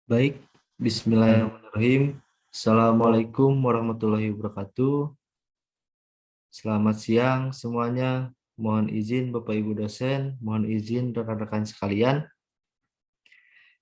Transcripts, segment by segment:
Baik, bismillahirrahmanirrahim. Assalamualaikum warahmatullahi wabarakatuh. Selamat siang semuanya. Mohon izin Bapak Ibu dosen, mohon izin rekan-rekan sekalian.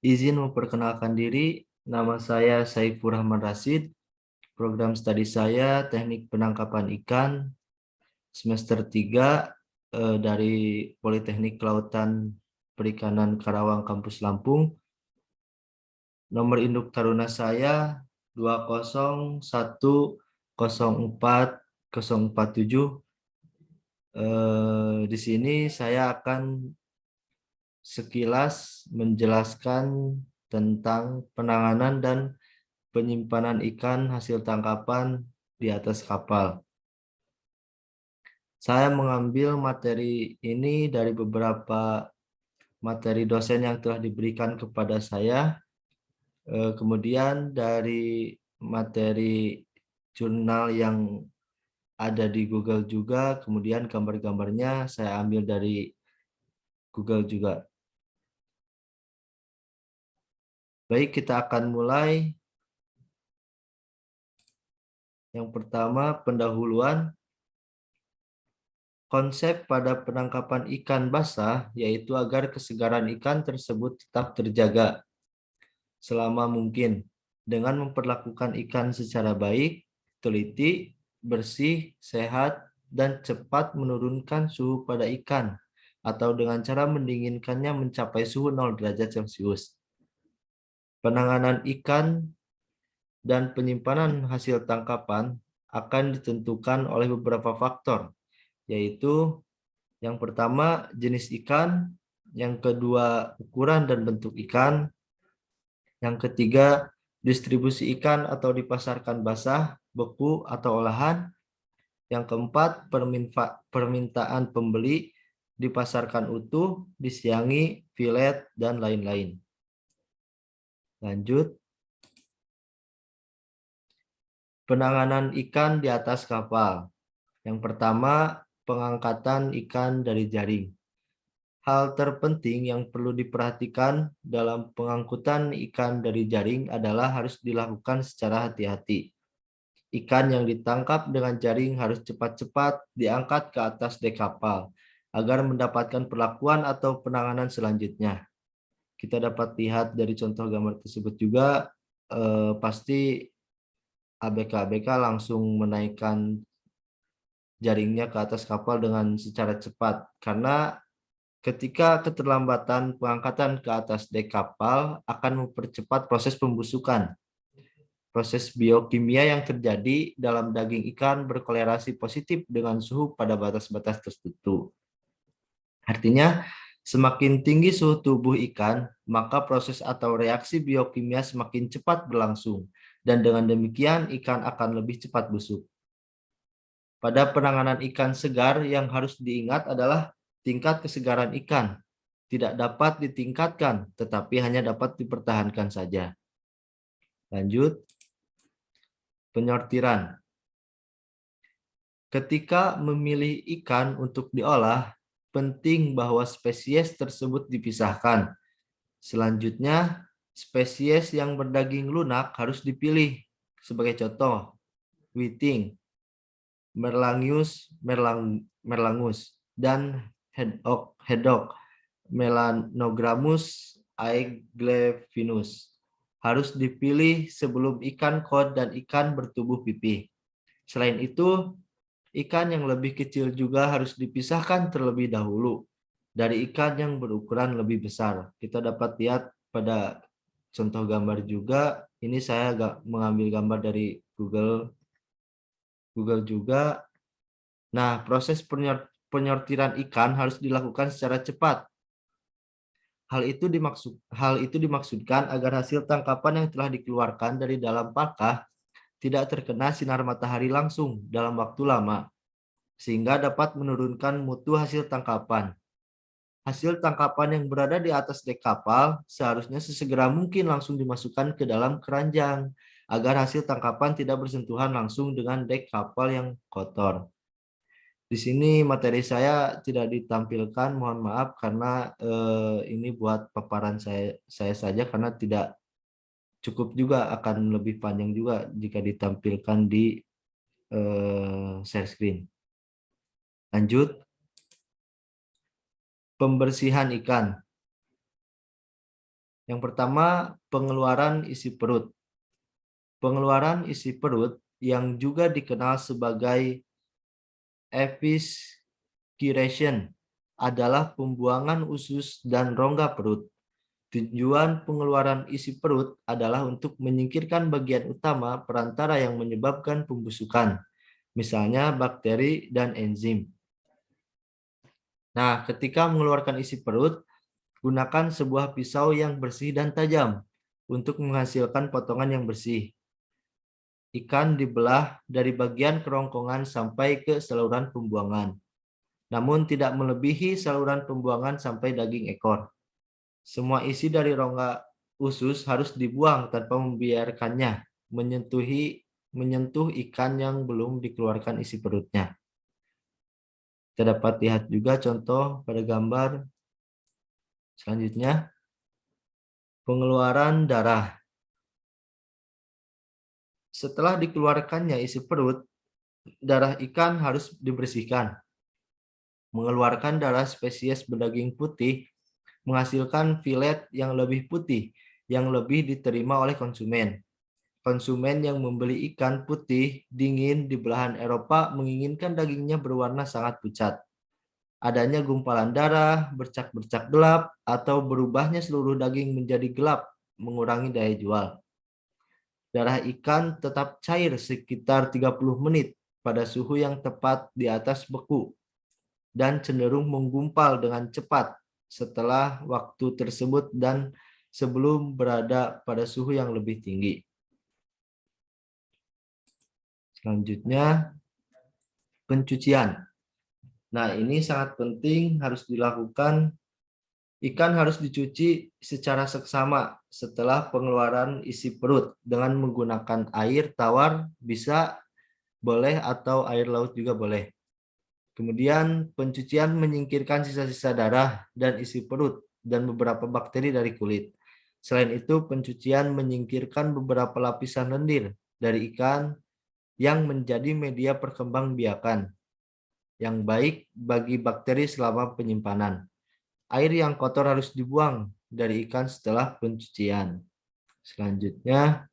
Izin memperkenalkan diri, nama saya Saifur Rahman Rasid. Program studi saya Teknik Penangkapan Ikan semester 3 dari Politeknik Kelautan Perikanan Karawang Kampus Lampung. Nomor induk taruna saya 201040047. Di sini saya akan sekilas menjelaskan tentang penanganan dan penyimpanan ikan hasil tangkapan di atas kapal. Saya mengambil materi ini dari beberapa materi dosen yang telah diberikan kepada saya. Kemudian dari materi jurnal yang ada di Google juga, kemudian gambar-gambarnya saya ambil dari Google juga. Baik, kita akan mulai. Yang pertama, pendahuluan. Konsep pada penangkapan ikan basah yaitu agar kesegaran ikan tersebut tetap terjaga selama mungkin dengan memperlakukan ikan secara baik, teliti, bersih, sehat, dan cepat menurunkan suhu pada ikan atau dengan cara mendinginkannya mencapai suhu 0 derajat Celcius. Penanganan ikan dan penyimpanan hasil tangkapan akan ditentukan oleh beberapa faktor, yaitu yang pertama jenis ikan, yang kedua ukuran dan bentuk ikan, yang ketiga distribusi ikan atau dipasarkan basah, beku, atau olahan, yang keempat permintaan pembeli dipasarkan utuh, disiangi, filet, dan lain-lain. Lanjut. Penanganan ikan di atas kapal. Yang pertama, pengangkatan ikan dari jaring. Hal terpenting yang perlu diperhatikan dalam pengangkutan ikan dari jaring adalah harus dilakukan secara hati-hati. Ikan yang ditangkap dengan jaring harus cepat-cepat diangkat ke atas dek kapal agar mendapatkan perlakuan atau penanganan selanjutnya. Kita dapat lihat dari contoh gambar tersebut juga, pasti ABK-ABK langsung menaikkan jaringnya ke atas kapal dengan secara cepat, karena ketika keterlambatan pengangkatan ke atas dek kapal akan mempercepat proses pembusukan. Proses biokimia yang terjadi dalam daging ikan berkolerasi positif dengan suhu pada batas-batas tertentu. Artinya, semakin tinggi suhu tubuh ikan, maka proses atau reaksi biokimia semakin cepat berlangsung, dan dengan demikian ikan akan lebih cepat busuk. Pada penanganan ikan segar yang harus diingat adalah tingkat kesegaran ikan tidak dapat ditingkatkan, tetapi hanya dapat dipertahankan saja. Lanjut. Penyortiran. Ketika memilih ikan untuk diolah, penting bahwa spesies tersebut dipisahkan. Selanjutnya, spesies yang berdaging lunak harus dipilih. Sebagai contoh, whiting, merlangus, dan haddock, Melanogramus aeglevinus. Harus dipilih sebelum ikan kod dan ikan bertubuh pipih. Selain itu, ikan yang lebih kecil juga harus dipisahkan terlebih dahulu dari ikan yang berukuran lebih besar. Kita dapat lihat pada contoh gambar juga. Ini saya mengambil gambar dari Google juga. Nah, proses penyortiran ikan harus dilakukan secara cepat. Hal itu dimaksudkan agar hasil tangkapan yang telah dikeluarkan dari dalam pakah tidak terkena sinar matahari langsung dalam waktu lama, sehingga dapat menurunkan mutu hasil tangkapan. Hasil tangkapan yang berada di atas dek kapal seharusnya sesegera mungkin langsung dimasukkan ke dalam keranjang, agar hasil tangkapan tidak bersentuhan langsung dengan dek kapal yang kotor. Di sini materi saya tidak ditampilkan, mohon maaf karena ini buat paparan saya saja karena tidak cukup juga, akan lebih panjang juga jika ditampilkan di share screen. Lanjut, pembersihan ikan. Yang pertama, pengeluaran isi perut. Pengeluaran isi perut yang juga dikenal sebagai evisceration adalah pembuangan usus dan rongga perut. Tujuan pengeluaran isi perut adalah untuk menyingkirkan bagian utama perantara yang menyebabkan pembusukan, misalnya bakteri dan enzim. Nah, ketika mengeluarkan isi perut, gunakan sebuah pisau yang bersih dan tajam untuk menghasilkan potongan yang bersih. Ikan dibelah dari bagian kerongkongan sampai ke saluran pembuangan, namun tidak melebihi saluran pembuangan sampai daging ekor. Semua isi dari rongga usus harus dibuang tanpa membiarkannya menyentuh ikan yang belum dikeluarkan isi perutnya. Kita dapat lihat juga contoh pada gambar selanjutnya. Pengeluaran darah. Setelah dikeluarkannya isi perut, darah ikan harus dibersihkan. Mengeluarkan darah spesies berdaging putih menghasilkan filet yang lebih putih, yang lebih diterima oleh konsumen. Konsumen yang membeli ikan putih dingin di belahan Eropa menginginkan dagingnya berwarna sangat pucat. Adanya gumpalan darah, bercak-bercak gelap, atau berubahnya seluruh daging menjadi gelap mengurangi daya jual. Darah ikan tetap cair sekitar 30 menit pada suhu yang tepat di atas beku dan cenderung menggumpal dengan cepat setelah waktu tersebut dan sebelum berada pada suhu yang lebih tinggi. Selanjutnya, pencucian. Nah, ini sangat penting, harus dilakukan. Ikan harus dicuci secara seksama setelah pengeluaran isi perut dengan menggunakan air tawar, bisa, boleh, atau air laut juga boleh. Kemudian pencucian menyingkirkan sisa-sisa darah dan isi perut dan beberapa bakteri dari kulit. Selain itu, pencucian menyingkirkan beberapa lapisan lendir dari ikan yang menjadi media perkembangbiakan yang baik bagi bakteri selama penyimpanan. Air yang kotor harus dibuang dari ikan setelah pencucian. Selanjutnya,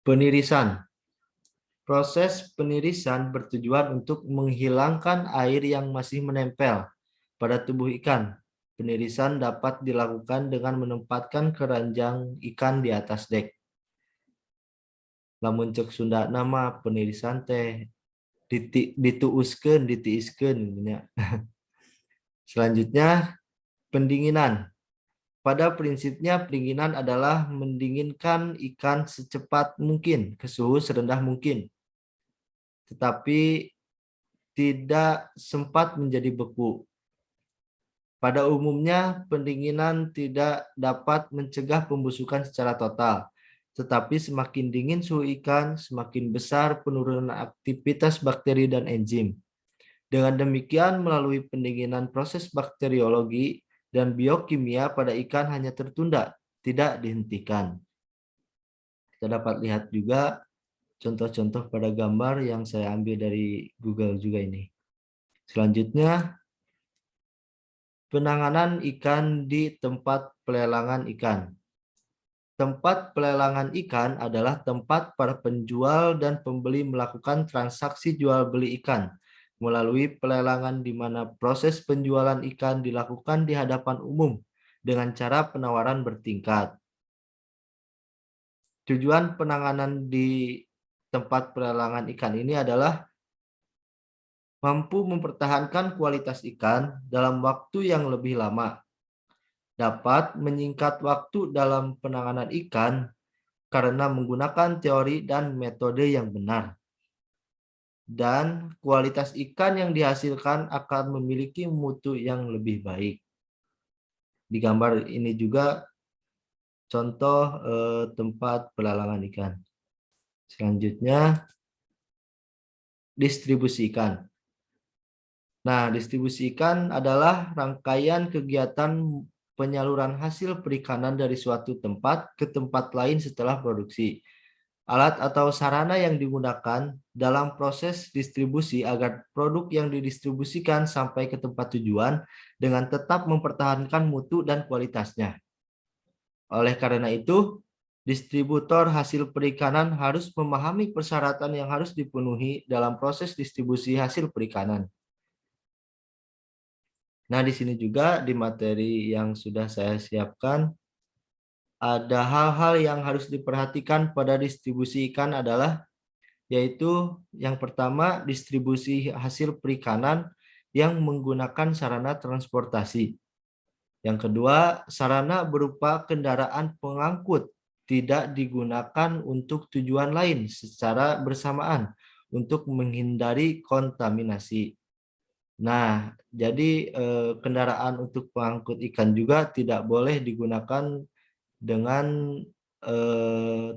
penirisan. Proses penirisan bertujuan untuk menghilangkan air yang masih menempel pada tubuh ikan. Penirisan dapat dilakukan dengan menempatkan keranjang ikan di atas dek. Lamun cek Sunda nama penirisan teh ditiiskeun. Selanjutnya, pendinginan. Pada prinsipnya, pendinginan adalah mendinginkan ikan secepat mungkin ke suhu serendah mungkin, tetapi tidak sempat menjadi beku. Pada umumnya, pendinginan tidak dapat mencegah pembusukan secara total, tetapi semakin dingin suhu ikan, semakin besar penurunan aktivitas bakteri dan enzim. Dengan demikian, melalui pendinginan, proses bakteriologi dan biokimia pada ikan hanya tertunda, tidak dihentikan. Kita dapat lihat juga contoh-contoh pada gambar yang saya ambil dari Google juga ini. Selanjutnya, penanganan ikan di tempat pelelangan ikan. Tempat pelelangan ikan adalah tempat para penjual dan pembeli melakukan transaksi jual beli ikan melalui pelelangan di mana proses penjualan ikan dilakukan di hadapan umum dengan cara penawaran bertingkat. Tujuan penanganan di tempat pelelangan ikan ini adalah mampu mempertahankan kualitas ikan dalam waktu yang lebih lama, dapat menyingkat waktu dalam penanganan ikan karena menggunakan teori dan metode yang benar, dan kualitas ikan yang dihasilkan akan memiliki mutu yang lebih baik. Di gambar ini juga contoh tempat pelelangan ikan. Selanjutnya, distribusi ikan. Nah, distribusi ikan adalah rangkaian kegiatan penyaluran hasil perikanan dari suatu tempat ke tempat lain setelah produksi. Alat atau sarana yang digunakan dalam proses distribusi agar produk yang didistribusikan sampai ke tempat tujuan dengan tetap mempertahankan mutu dan kualitasnya. Oleh karena itu, distributor hasil perikanan harus memahami persyaratan yang harus dipenuhi dalam proses distribusi hasil perikanan. Nah, di sini juga di materi yang sudah saya siapkan, ada hal-hal yang harus diperhatikan pada distribusi ikan adalah, yaitu yang pertama distribusi hasil perikanan yang menggunakan sarana transportasi. Yang kedua, sarana berupa kendaraan pengangkut tidak digunakan untuk tujuan lain secara bersamaan untuk menghindari kontaminasi. Nah, jadi kendaraan untuk pengangkut ikan juga tidak boleh digunakan dengan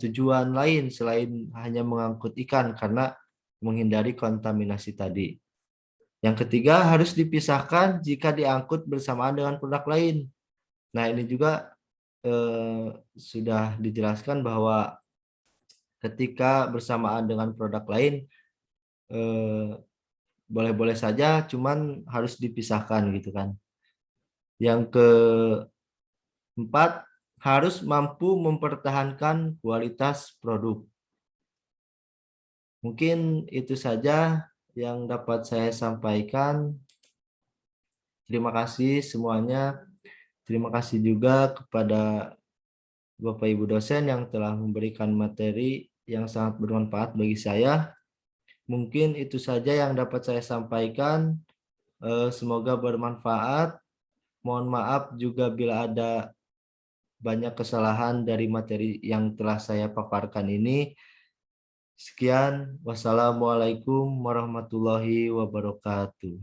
tujuan lain selain hanya mengangkut ikan karena menghindari kontaminasi tadi. Yang ketiga, harus dipisahkan jika diangkut bersamaan dengan produk lain. Nah, ini juga sudah dijelaskan bahwa ketika bersamaan dengan produk lain boleh-boleh saja, cuman harus dipisahkan gitu kan. Yang keempat, harus mampu mempertahankan kualitas produk. Mungkin itu saja yang dapat saya sampaikan. Terima kasih semuanya. Terima kasih juga kepada Bapak Ibu dosen yang telah memberikan materi yang sangat bermanfaat bagi saya. Mungkin itu saja yang dapat saya sampaikan. Semoga bermanfaat. Mohon maaf juga bila ada banyak kesalahan dari materi yang telah saya paparkan ini. Sekian, wassalamualaikum warahmatullahi wabarakatuh.